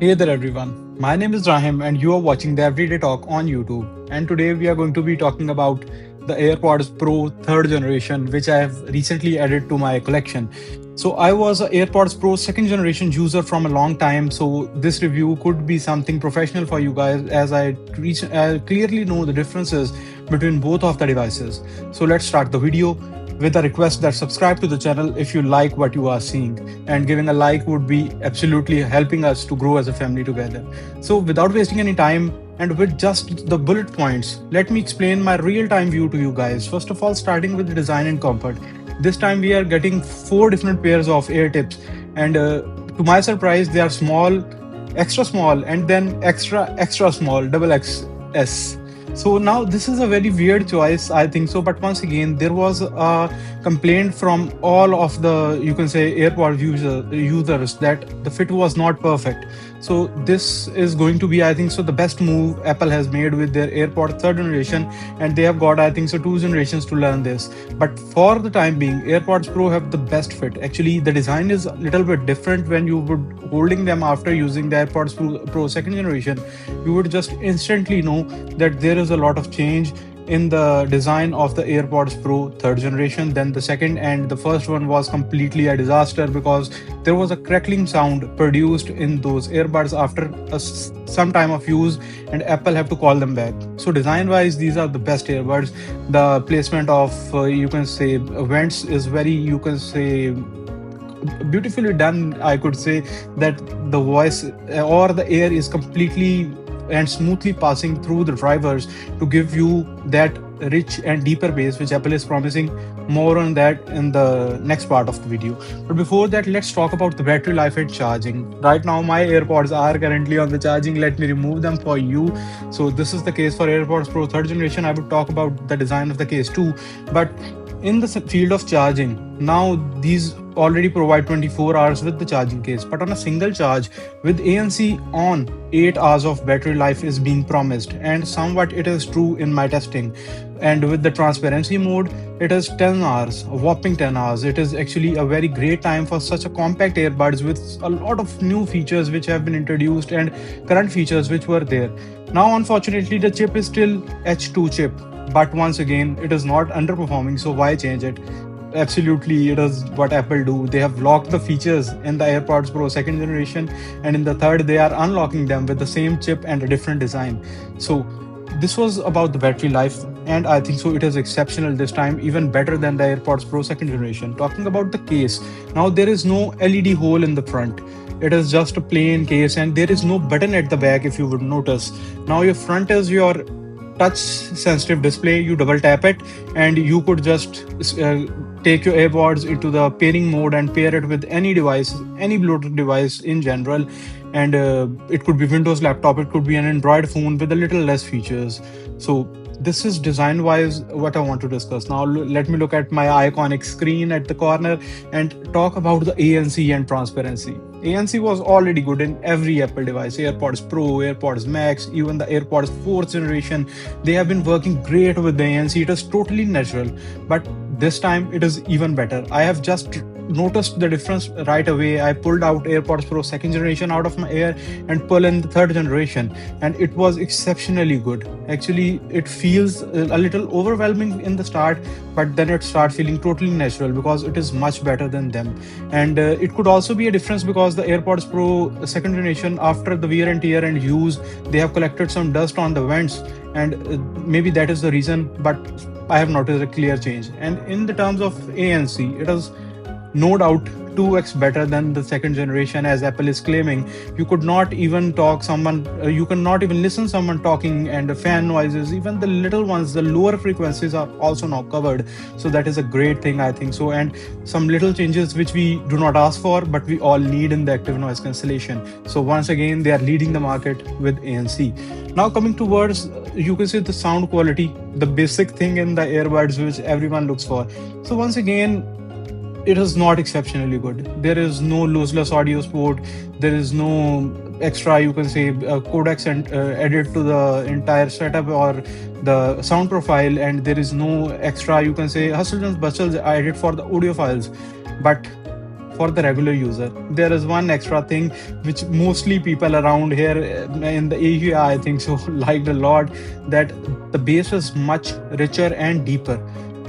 Hey there everyone, my name is Rahim and you are watching the Everyday Talk on YouTube. And today we are going to be talking about the AirPods Pro third generation, which I have recently added to my collection. So I was an AirPods Pro second generation user from a long time, so this review could be something professional for you guys as I clearly know the differences between both of the devices. So let's start the video with a request that subscribe to the channel if you like what you are seeing, and giving a like would be absolutely helping us to grow as a family together. So without wasting any time and with just the bullet points, let me explain my real-time view to you guys. First of all, starting with the design and comfort. This time we are getting four different pairs of ear tips, and to my surprise they are small, extra small, and then extra small, double XS. So now this is a very weird choice, I think so. But once again, there was a complaint from all of the, you can say, AirPods users that the fit was not perfect. So this is going to be, I think so, the best move Apple has made with their AirPods third generation, and they have got, I think so, two generations to learn this. But for the time being, AirPods Pro have the best fit. Actually, the design is a little bit different when you would holding them after using the AirPods Pro second generation. You would just instantly know that there is a lot of change in the design of the AirPods Pro third generation. Then the second and the first one was completely a disaster because there was a crackling sound produced in those earbuds after some time of use, and Apple have to call them back. So design wise, these are the best earbuds. The placement of you can say vents is very, you can say, beautifully done. I could say that the voice or the air is completely and smoothly passing through the drivers to give you that rich and deeper bass which Apple is promising. More on that in the next part of the video. But before that, let's talk about the battery life and charging. Right now my AirPods are currently on the charging. Let me remove them for you. So this is the case for AirPods Pro third generation. I would talk about the design of the case too, but in the field of charging, now these already provide 24 hours with the charging case, but on a single charge with ANC on, 8 hours of battery life is being promised, and somewhat it is true in my testing. And with the transparency mode, it is 10 hours, a whopping 10 hours. It is actually a very great time for such a compact earbuds with a lot of new features which have been introduced and current features which were there. Now unfortunately the chip is still H2 chip, but once again it is not underperforming, so why change it? Absolutely, it is what Apple do. They have locked the features in the AirPods Pro second generation, and in the third they are unlocking them with the same chip and a different design. So this was about the battery life, and I think so it is exceptional this time, even better than the AirPods Pro second generation. Talking about the case, now there is no LED hole in the front. It is just a plain case, and there is no button at the back if you would notice. Now your front is your touch sensitive display. You double tap it and you could just take your AirPods into the pairing mode and pair it with any device, any Bluetooth device in general. And it could be Windows laptop, it could be an Android phone with a little less features. So this is design wise what I want to discuss. Now let me look at my iconic screen at the corner and talk about the ANC and transparency. ANC was already good in every Apple device, AirPods Pro, AirPods Max, even the AirPods 4th generation. They have been working great with the ANC. It is totally natural, but this time it is even better. I have just noticed the difference right away. I pulled out AirPods Pro second generation out of my ear and pull in the third generation, and it was exceptionally good. Actually, it feels a little overwhelming in the start, but then it starts feeling totally natural because it is much better than them. And it could also be a difference because the AirPods Pro second generation, after the wear and tear and use, they have collected some dust on the vents, and maybe that is the reason, but I have noticed a clear change. And in the terms of ANC, it is no doubt 2x better than the second generation, as Apple is claiming. You could not even talk someone, you cannot even listen someone talking, and the fan noises, even the little ones, the lower frequencies are also now covered. So that is a great thing, I think so. And some little changes which we do not ask for, but we all need in the active noise cancellation. So once again, they are leading the market with ANC. Now coming towards, you can say, the sound quality, the basic thing in the earbuds which everyone looks for. So once again, it is not exceptionally good. There is no lossless audio support. There is no extra, you can say, codecs and added to the entire setup or the sound profile, and there is no extra, you can say, hustles and bustles added for the audio files. But for the regular user. There is one extra thing which mostly people around here in the Asia, I think so, liked a lot, that the bass is much richer and deeper.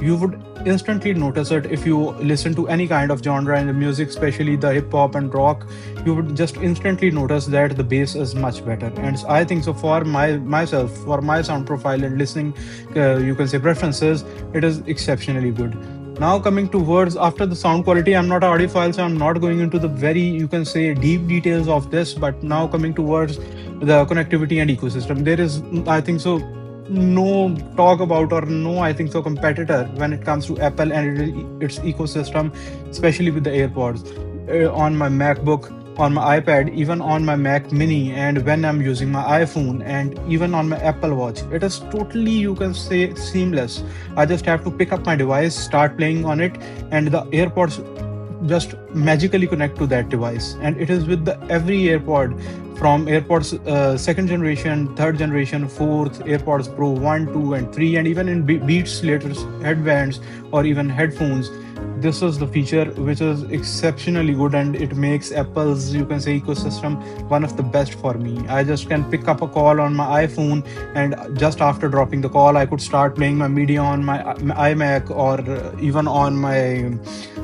You would instantly notice it if you listen to any kind of genre in the music, especially the hip hop and rock. You would just instantly notice that the bass is much better. And I think so for myself, for my sound profile and listening, you can say preferences, it is exceptionally good. Now coming to words after the sound quality, I'm not an audiophile, so I'm not going into the very, you can say, deep details of this. But now coming towards the connectivity and ecosystem, there is, I think so, no talk about, or no, I think so, competitor when it comes to Apple and its ecosystem, especially with the AirPods. On my MacBook, on my iPad, even on my Mac Mini, and when I'm using my iPhone, and even on my Apple Watch, it is totally, you can say, seamless. I just have to pick up my device, start playing on it, and the AirPods just magically connect to that device. And it is with the every AirPod, from AirPods second generation, third generation, fourth, AirPods Pro 1, 2, and 3, and even in Beats latest headbands or even headphones. This is the feature which is exceptionally good, and it makes Apple's, you can say, ecosystem one of the best for me. I just can pick up a call on my iPhone, and just after dropping the call, I could start playing my media on my iMac, or even on my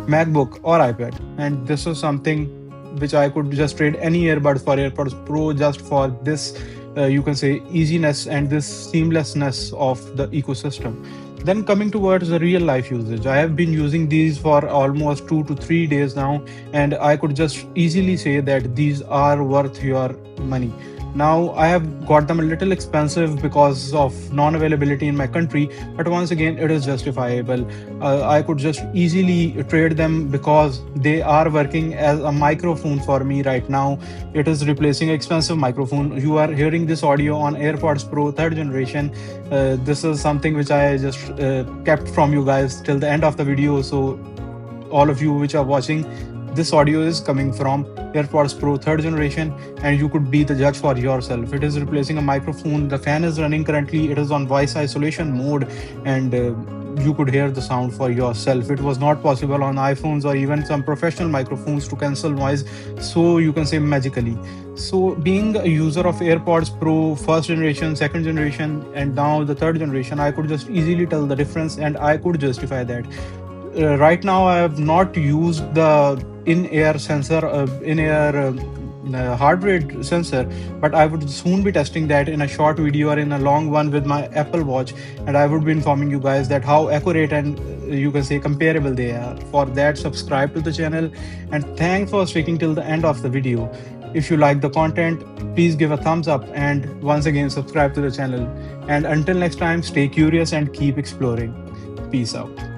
MacBook or iPad. And this is something which I could just trade any earbuds for AirPods Pro, just for this, you can say, easiness and this seamlessness of the ecosystem. Then coming towards the real life usage, I have been using these for almost 2 to 3 days now, and I could just easily say that these are worth your money. Now, I have got them a little expensive because of non-availability in my country, but once again, it is justifiable. I could just easily trade them because they are working as a microphone for me right now. It is replacing expensive microphone. You are hearing this audio on AirPods Pro third generation. This is something which I just kept from you guys till the end of the video. So all of you which are watching, this audio is coming from AirPods Pro third generation, and you could be the judge for yourself. It is replacing a microphone. The fan is running currently. It is on voice isolation mode, and you could hear the sound for yourself. It was not possible on iPhones or even some professional microphones to cancel noise, so you can say magically. So being a user of AirPods Pro first generation, second generation, and now the third generation, I could just easily tell the difference, and I could justify that. Right now, I have not used the in-ear sensor, heart rate sensor, but I would soon be testing that in a short video or in a long one with my Apple Watch, and I would be informing you guys that how accurate and, you can say, comparable they are. For that, subscribe to the channel, and thanks for sticking till the end of the video. If you like the content, please give a thumbs up, and once again, subscribe to the channel. And until next time, stay curious and keep exploring. Peace out.